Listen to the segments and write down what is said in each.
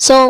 100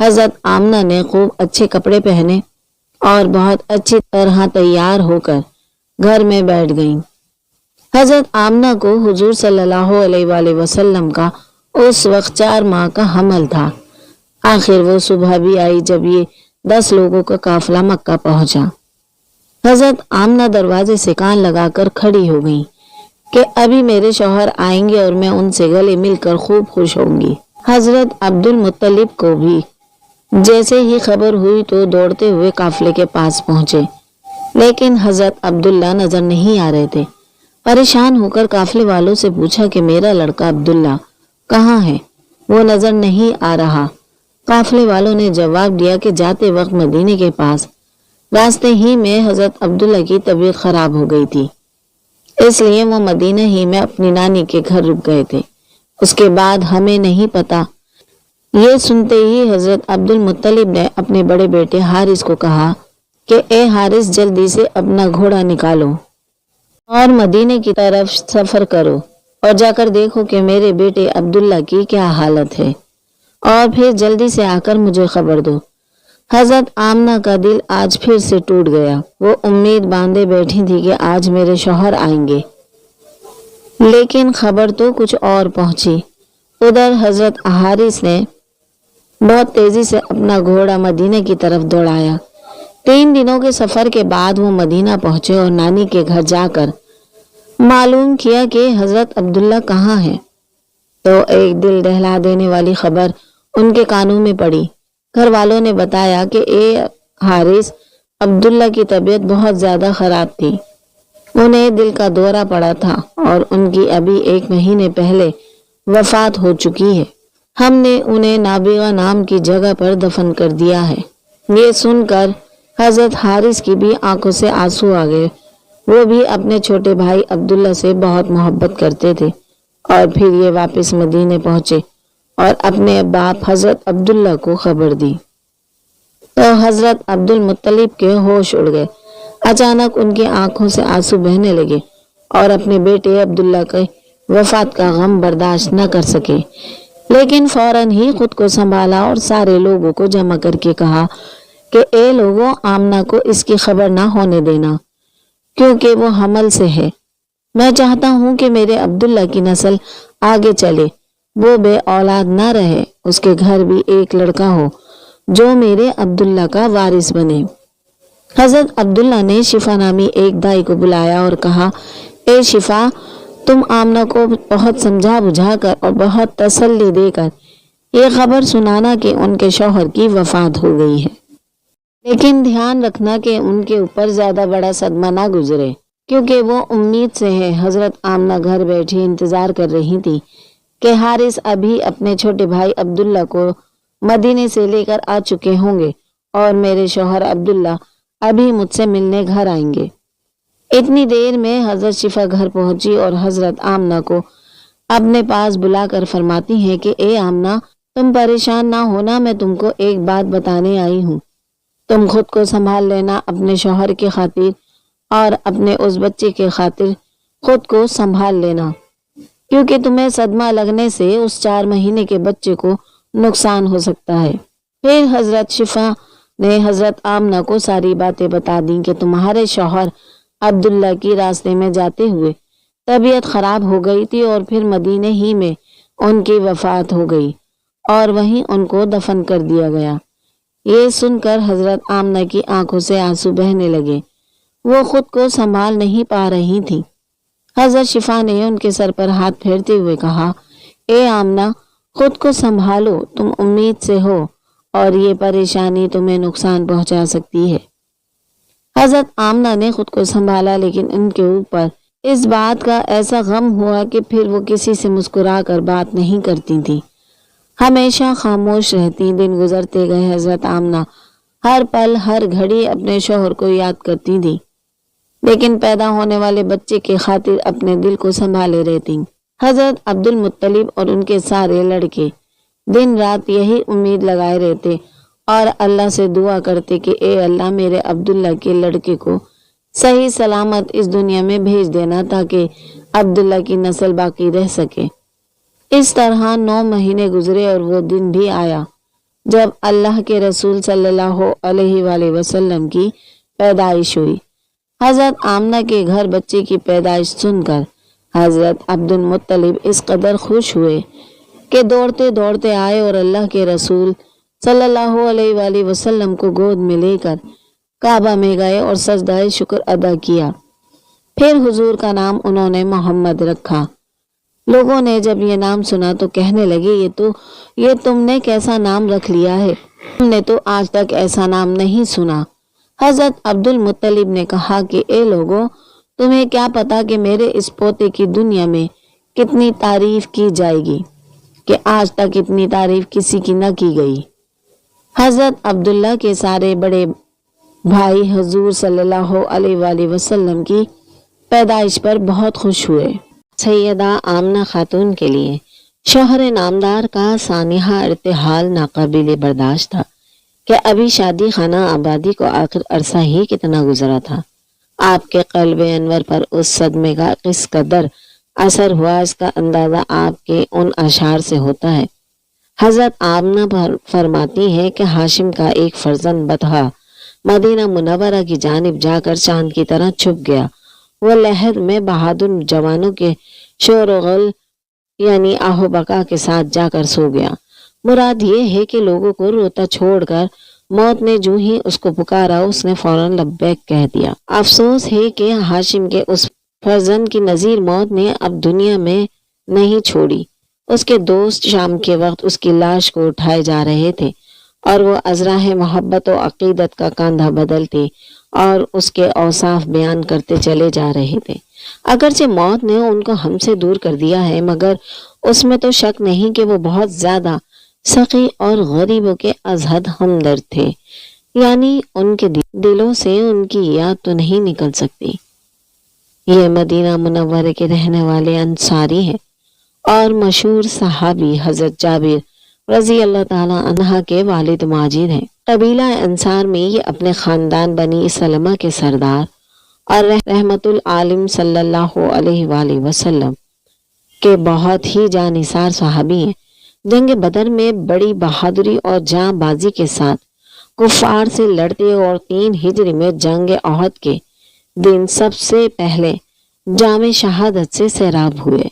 حضرت آمنہ نے خوب اچھے کپڑے پہنے اور بہت اچھی طرح تیار ہو کر گھر میں بیٹھ گئیں۔ حضرت آمنہ کو حضور صلی اللہ علیہ وآلہ وسلم کا اس وقت 4 ماہ کا حمل تھا۔ آخر وہ صبح بھی آئی جب یہ 10 لوگوں کا قافلہ مکہ پہنچا۔ حضرت آمنہ دروازے سے کان لگا کر کھڑی ہو گئیں کہ ابھی میرے شوہر آئیں گے اور میں ان سے گلے مل کر خوب خوش ہوں گی۔ حضرت عبد المطلب کو بھی جیسے ہی خبر ہوئی تو دوڑتے ہوئے قافلے کے پاس پہنچے، لیکن حضرت عبداللہ نظر نہیں آ رہے تھے۔ پریشان ہو کر قافلے والوں سے پوچھا کہ میرا لڑکا عبداللہ کہاں ہے؟ وہ نظر نہیں آ رہا۔ قافلے والوں نے جواب دیا کہ جاتے وقت مدینے کے پاس راستے ہی میں حضرت عبداللہ کی طبیعت خراب ہو گئی تھی، اس لیے وہ مدینہ ہی میں اپنی نانی کے گھر رک گئے تھے، اس کے بعد ہمیں نہیں پتا۔ یہ سنتے ہی حضرت عبد المطلب نے اپنے بڑے بیٹے حارث کو کہا کہ اے حارث، جلدی سے اپنا گھوڑا نکالو اور مدینے کی طرف سفر کرو اور جا کر دیکھو کہ میرے بیٹے عبداللہ کی کیا حالت ہے، اور پھر جلدی سے آ کر مجھے خبر دو۔ حضرت آمنہ کا دل آج پھر سے ٹوٹ گیا۔ وہ امید باندھے بیٹھی تھی کہ آج میرے شوہر آئیں گے، لیکن خبر تو کچھ اور پہنچی۔ ادھر حضرت حارث نے بہت تیزی سے اپنا گھوڑا مدینہ کی طرف دوڑایا۔ 3 دنوں کے سفر کے بعد وہ مدینہ پہنچے اور نانی کے گھر جا کر معلوم کیا کہ حضرت عبداللہ کہاں ہے، تو ایک دل دہلا دینے والی خبر ان کے کانوں میں پڑی۔ گھر والوں نے بتایا کہ اے حارث، عبداللہ کی طبیعت بہت زیادہ خراب تھی، انہیں دل کا دورہ پڑا تھا اور ان کی ابھی 1 مہینے پہلے وفات ہو چکی ہے۔ ہم نے انہیں نابغہ نام کی جگہ پر دفن کر دیا ہے۔ یہ سن کر حضرت حارث کی بھی آنکھوں سے آنسو آ گئے۔ وہ بھی اپنے چھوٹے بھائی عبداللہ سے بہت محبت کرتے تھے، اور پھر یہ واپس مدینے پہنچے اور اپنے باپ حضرت عبداللہ کو خبر دی تو حضرت عبد المطلب کے ہوش اڑ گئے۔ اچانک ان کی آنکھوں سے آنسو بہنے لگے اور اپنے بیٹے عبداللہ کے وفات کا غم برداشت نہ کر سکے، لیکن فوراً ہی خود کو سنبھالا اور سارے لوگوں کو جمع کر کے کہا کہ اے لوگوں، آمنہ کو اس کی خبر نہ ہونے دینا، کیونکہ وہ حمل سے ہے۔ میں چاہتا ہوں کہ میرے عبداللہ کی نسل آگے چلے، وہ بے اولاد نہ رہے، اس کے گھر بھی ایک لڑکا ہو جو میرے عبداللہ کا وارث بنے۔ حضرت عبداللہ نے شفا نامی ایک دائی کو بلایا اور کہا، اے شفا، تم آمنہ کو بہت سمجھا بجھا کر اور بہت تسلی دے کر یہ خبر سنانا کہ ان کے شوہر کی وفات ہو گئی ہے، لیکن دھیان رکھنا کہ ان کے اوپر زیادہ بڑا صدمہ نہ گزرے، کیونکہ وہ امید سے ہے۔ حضرت آمنہ گھر بیٹھی انتظار کر رہی تھی کہ حارث ابھی اپنے چھوٹے بھائی عبداللہ کو مدینے سے لے کر آ چکے ہوں گے اور میرے شوہر عبداللہ ابھی مجھ سے ملنے گھر آئیں گے۔ اتنی دیر میں حضرت شفا گھر پہنچی اور حضرت آمنہ کو اپنے پاس بلا کر فرماتی ہیں کہ اے آمنہ، تم پریشان نہ ہونا، میں تم کو ایک بات بتانے آئی ہوں۔ تم خود کو سنبھال لینا، اپنے شوہر کی خاطر اور اپنے اس بچے کے خاطر خود کو سنبھال لینا، کیونکہ تمہیں صدمہ لگنے سے اس 4 مہینے کے بچے کو نقصان ہو سکتا ہے۔ پھر حضرت شفا نے حضرت آمنہ کو ساری باتیں بتا دیں کہ تمہارے شوہر عبداللہ کی راستے میں جاتے ہوئے طبیعت خراب ہو گئی تھی اور پھر مدینے ہی میں ان کی وفات ہو گئی اور وہیں ان کو دفن کر دیا گیا۔ یہ سن کر حضرت آمنہ کی آنکھوں سے آنسو بہنے لگے، وہ خود کو سنبھال نہیں پا رہی تھی۔ حضرت شفا نے ان کے سر پر ہاتھ پھیرتے ہوئے کہا، اے آمنہ، خود کو سنبھالو، تم امید سے ہو اور یہ پریشانی تمہیں نقصان پہنچا سکتی ہے۔ حضرت آمنہ نے خود کو سنبھالا، لیکن ان کے اوپر اس بات کا ایسا غم ہوا کہ پھر وہ کسی سے مسکرا کر بات نہیں کرتی تھی، ہمیشہ خاموش رہتی۔ دن گزرتے گئے، حضرت آمنہ ہر پل ہر گھڑی اپنے شوہر کو یاد کرتی تھی، لیکن پیدا ہونے والے بچے کے خاطر اپنے دل کو سنبھالے رہتی۔ حضرت عبد المطلب اور ان کے سارے لڑکے دن رات یہی امید لگائے رہتے اور اللہ سے دعا کرتے کہ اے اللہ، میرے عبداللہ کے لڑکے کو صحیح سلامت اس دنیا میں بھیج دینا تاکہ عبداللہ کی نسل باقی رہ سکے۔ اس طرح 9 مہینے گزرے اور وہ دن بھی آیا جب اللہ کے رسول صلی اللہ علیہ وآلہ وسلم کی پیدائش ہوئی۔ حضرت آمنہ کے گھر بچے کی پیدائش سن کر حضرت عبد المطلب اس قدر خوش ہوئے کہ دوڑتے دوڑتے آئے اور اللہ کے رسول صلی اللہ علیہ وآلہ وسلم کو گود میں لے کر کعبہ میں گئے اور سجدہ شکر ادا کیا۔ پھر حضور کا نام انہوں نے محمد رکھا۔ لوگوں نے جب یہ نام سنا تو کہنے لگے یہ تم نے کیسا نام رکھ لیا ہے، ہم نے تو آج تک ایسا نام نہیں سنا۔ حضرت عبد المطلب نے کہا کہ اے لوگوں، تمہیں کیا پتا کہ میرے اس پوتے کی دنیا میں کتنی تعریف کی جائے گی کہ آج تک اتنی تعریف کسی کی نہ کی گئی۔ حضرت عبداللہ کے سارے بڑے بھائی حضور صلی اللہ علیہ وآلہ وسلم کی پیدائش پر بہت خوش ہوئے۔ سیدہ آمنہ خاتون کے لیے شوہر نامدار کا سانحہ ارتحال ناقابل برداشت تھا کہ ابھی شادی خانہ آبادی کو آخر عرصہ ہی کتنا گزرا تھا۔ آپ کے قلب انور پر اس صدمے کا کس قدر اثر ہوا، اس کا اندازہ آپ کے ان اشعار سے ہوتا ہے۔ حضرت آمنہ فرماتی ہے کہ ہاشم کا ایک فرزند بطحہ مدینہ منورہ کی جانب جا کر چاند کی طرح چھپ گیا۔ وہ لہر میں بہادر جوانوں کے شور و غل یعنی آہو بقا کے ساتھ جا کر سو گیا۔ مراد یہ ہے کہ لوگوں کو روتا چھوڑ کر موت نے جو ہی اس کو پکارا اس نے فوراً لبیک کہہ دیا۔ افسوس ہے کہ ہاشم کے اس فرزند کی نظیر موت نے اب دنیا میں نہیں چھوڑی۔ اس کے دوست شام کے وقت اس کی لاش کو اٹھائے جا رہے تھے اور وہ ازراہ محبت و عقیدت کا کاندھا بدلتے اور اس کے اوصاف بیان کرتے چلے جا رہے تھے۔ اگرچہ موت نے ان کو ہم سے دور کر دیا ہے، مگر اس میں تو شک نہیں کہ وہ بہت زیادہ سخی اور غریبوں کے از حد ہمدرد تھے، یعنی ان کے دلوں سے ان کی یاد تو نہیں نکل سکتی۔ یہ مدینہ منورہ کے رہنے والے انصاری ہیں اور مشہور صحابی حضرت جابر رضی اللہ تعالی عنہ کے والد ماجد ہیں۔ قبیلہ انصار میں یہ اپنے خاندان بنی سلمہ کے سردار اور رحمت العالم صلی اللہ علیہ وآلہ وسلم کے بہت ہی جانثار صحابی ہیں۔ جنگ بدر میں بڑی بہادری اور جاں بازی کے ساتھ کفار سے لڑتے اور 3 ہجری میں جنگ احد کے دن سب سے پہلے جام شہادت سے سیراب ہوئے۔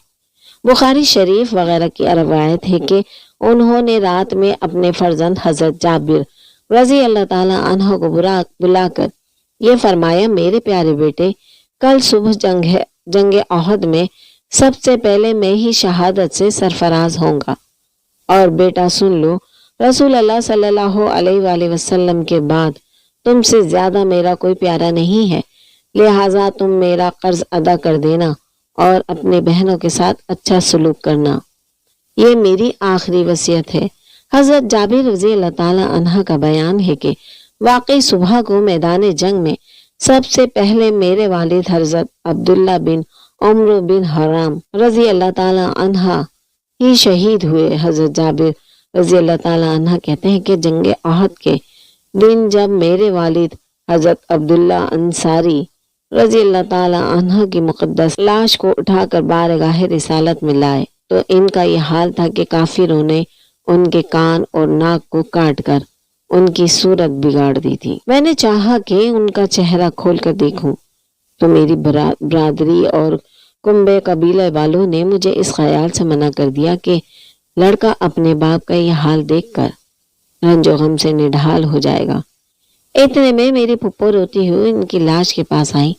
بخاری شریف وغیرہ کی روایت ہے کہ انہوں نے رات میں اپنے فرزند حضرت جابر رضی اللہ تعالی عنہ کو بلا کر یہ فرمایا، میرے پیارے بیٹے، کل صبح جنگ احد میں سب سے پہلے میں ہی شہادت سے سرفراز ہوں گا، اور بیٹا سن لو، رسول اللہ صلی اللہ علیہ وآلہ وسلم کے بعد تم سے زیادہ میرا کوئی پیارا نہیں ہے، لہٰذا تم میرا قرض ادا کر دینا اور اپنے بہنوں کے ساتھ اچھا سلوک کرنا، یہ میری آخری وصیت ہے۔ حضرت جابر رضی اللہ تعالی عنہ کا بیان ہے کہ واقعی صبح کو میدان جنگ میں سب سے پہلے میرے والد حضرت عبداللہ بن عمرو بن حرام رضی اللہ تعالی عنہ ہی شہید ہوئے۔ حضرت جابر رضی اللہ تعالی عنہ کہتے ہیں کہ جنگ احد کے دن جب میرے والد حضرت عبداللہ انصاری رضی اللہ تعالی عنہ کی مقدس لاش کو اٹھا کر بارگاہ رسالت میں لائے تو ان کا یہ حال تھا کہ کافروں نے ان کے کان اور ناک کو کاٹ کر ان کی صورت بگاڑ دی تھی۔ میں نے چاہا کہ ان کا چہرہ کھول کر دیکھوں تو میری برادری اور کنبے قبیلہ والوں نے مجھے اس خیال سے منع کر دیا کہ لڑکا اپنے باپ کا یہ حال دیکھ کر رنج و غم سے نڈھال ہو جائے گا۔ اتنے میں میری پھپھو روتی ہوئی ان کی لاش کے پاس آئی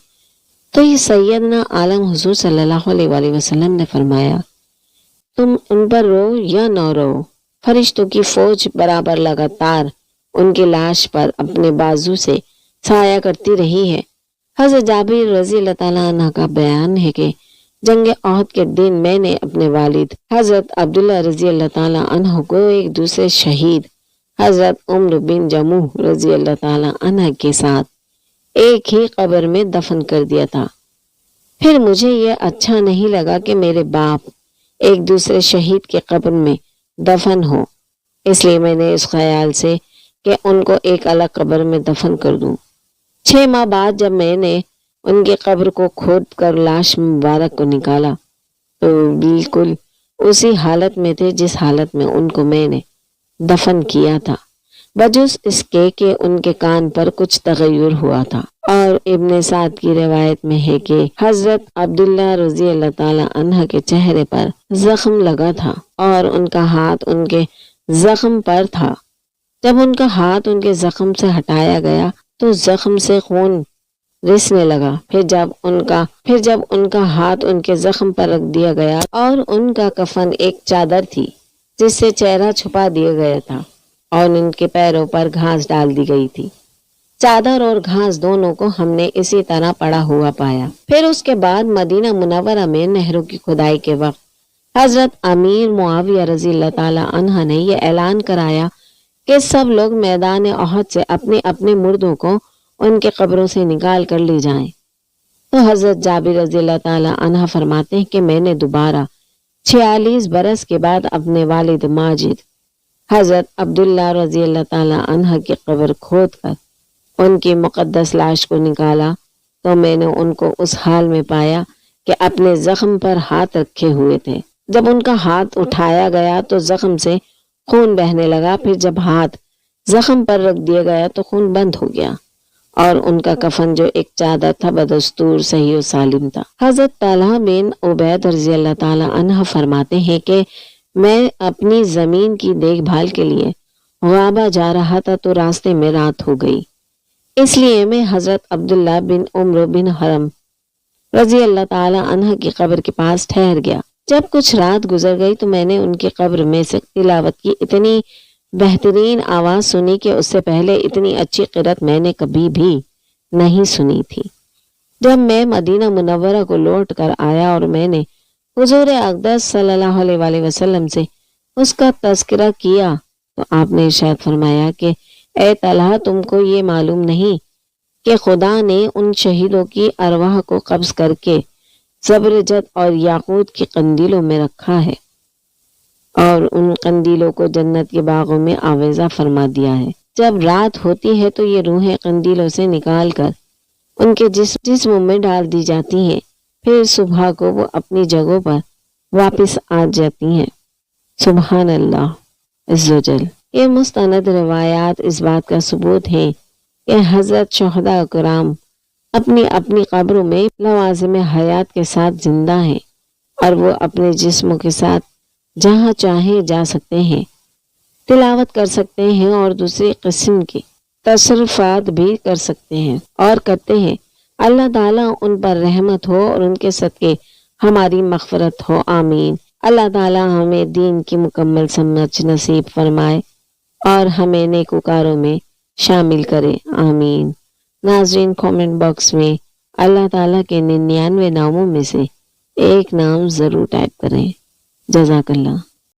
تو یہ سیدنا عالم حضور صلی اللہ علیہ وآلہ وسلم نے فرمایا، تم ان پر رو یا نہ رو، فرشتوں کی فوج برابر لگاتار ان کی لاش پر اپنے بازو سے سایہ کرتی رہی ہے۔ حضرت جابر رضی اللہ تعالیٰ عنہ کا بیان ہے کہ جنگ احد کے دن میں نے اپنے والد حضرت عبداللہ رضی اللہ تعالیٰ عنہ کو ایک دوسرے شہید حضرت عمر بن جموح رضی اللہ تعالیٰ عنہ کے ساتھ ایک ہی قبر میں دفن کر دیا تھا۔ پھر مجھے یہ اچھا نہیں لگا کہ میرے باپ ایک دوسرے شہید کے قبر میں دفن ہو، اس لیے میں نے اس خیال سے کہ ان کو ایک الگ قبر میں دفن کر دوں۔ 6 ماہ بعد جب میں نے ان کی قبر کو کھود کر لاش مبارک کو نکالا تو بالکل اسی حالت میں تھے جس حالت میں ان کو میں نے دفن کیا تھا، بجز اس کے کہ ان کے کان پر کچھ تغیر ہوا تھا۔ اور ابن سعد کی روایت میں ہے کہ حضرت عبداللہ رضی اللہ تعالی عنہ کے چہرے پر زخم لگا تھا اور ان کا ہاتھ ان کے زخم پر تھا۔ جب ان کا ہاتھ ان کے زخم سے ہٹایا گیا تو زخم سے خون رسنے لگا۔ پھر جب ان کا ہاتھ ان کے زخم پر رکھ دیا گیا اور ان کا کفن ایک چادر تھی جس سے چہرہ چھپا دیا گیا تھا اور ان کے پیروں پر گھاس ڈال دی گئی تھی۔ چادر اور گھاس دونوں کو ہم نے اسی طرح پڑا ہوا پایا۔ پھر اس کے بعد مدینہ منورہ میں نہروں کی کھدائی کے وقت حضرت امیر معاویہ رضی اللہ تعالی عنہ نے یہ اعلان کرایا کہ سب لوگ میدان احد سے اپنے اپنے مردوں کو ان کے قبروں سے نکال کر لے جائیں۔ تو حضرت جابر رضی اللہ تعالی عنہ فرماتے ہیں کہ میں نے دوبارہ 46 برس کے بعد اپنے والد ماجد حضرت عبداللہ رضی اللہ تعالی عنہ کی قبر کھود کر ان کی مقدس لاش کو نکالا تو میں نے ان کو اس حال میں پایا کہ اپنے زخم پر ہاتھ رکھے ہوئے تھے۔ جب ان کا ہاتھ اٹھایا گیا تو زخم سے خون بہنے لگا، پھر جب ہاتھ زخم پر رکھ دیا گیا تو خون بند ہو گیا، اور ان کا کفن جو ایک چادر تھا بدستور صحیح و سالم تھا۔ حضرت طلحہ بن عبید رضی اللہ تعالی عنہ فرماتے ہیں کہ میں اپنی زمین کی دیکھ بھال کے لیے غابہ جا رہا تھا تو راستے میں رات ہو گئی، اس لیے میں حضرت عبداللہ بن عمرو بن حرم رضی اللہ تعالی عنہ کی قبر کے پاس ٹھہر گیا۔ جب کچھ رات گزر گئی تو میں نے ان کی قبر میں سے تلاوت کی اتنی بہترین آواز سنی کہ اس سے پہلے اتنی اچھی قرأت میں نے کبھی بھی نہیں سنی تھی۔ جب میں مدینہ منورہ کو لوٹ کر آیا اور میں نے حضور اقدس صلی اللہ علیہ وآلہ وسلم سے اس کا تذکرہ کیا تو آپ نے ارشاد فرمایا کہ اے طلحہ، تم کو یہ معلوم نہیں کہ خدا نے ان شہیدوں کی ارواح کو قبض کر کے زبرجد اور یاقوت کی قندیلوں میں رکھا ہے اور ان قندیلوں کو جنت کے باغوں میں آویزہ فرما دیا ہے۔ جب رات ہوتی ہے تو یہ روحیں قندیلوں سے نکال کر ان کے جسم میں ڈال دی جاتی ہیں، پھر صبح کو وہ اپنی جگہوں پر واپس آ جاتی ہیں۔ سبحان اللہ عز و جل۔ یہ مستند روایات اس بات کا ثبوت ہیں کہ حضرت شہداء کرام اپنی اپنی قبروں میں لوازم حیات کے ساتھ زندہ ہیں اور وہ اپنے جسموں کے ساتھ جہاں چاہیں جا سکتے ہیں، تلاوت کر سکتے ہیں اور دوسری قسم کے تصرفات بھی کر سکتے ہیں اور کرتے ہیں۔ اللہ تعالیٰ ان پر رحمت ہو اور ان کے صدقے ہماری مغفرت ہو، آمین۔ اللہ تعالیٰ ہمیں دین کی مکمل سمجھ نصیب فرمائے اور ہمیں نیکوکاروں میں شامل کرے، آمین۔ ناظرین، کومنٹ باکس میں اللہ تعالیٰ کے 99 ناموں میں سے ایک نام ضرور ٹائپ کریں۔ جزاک اللہ۔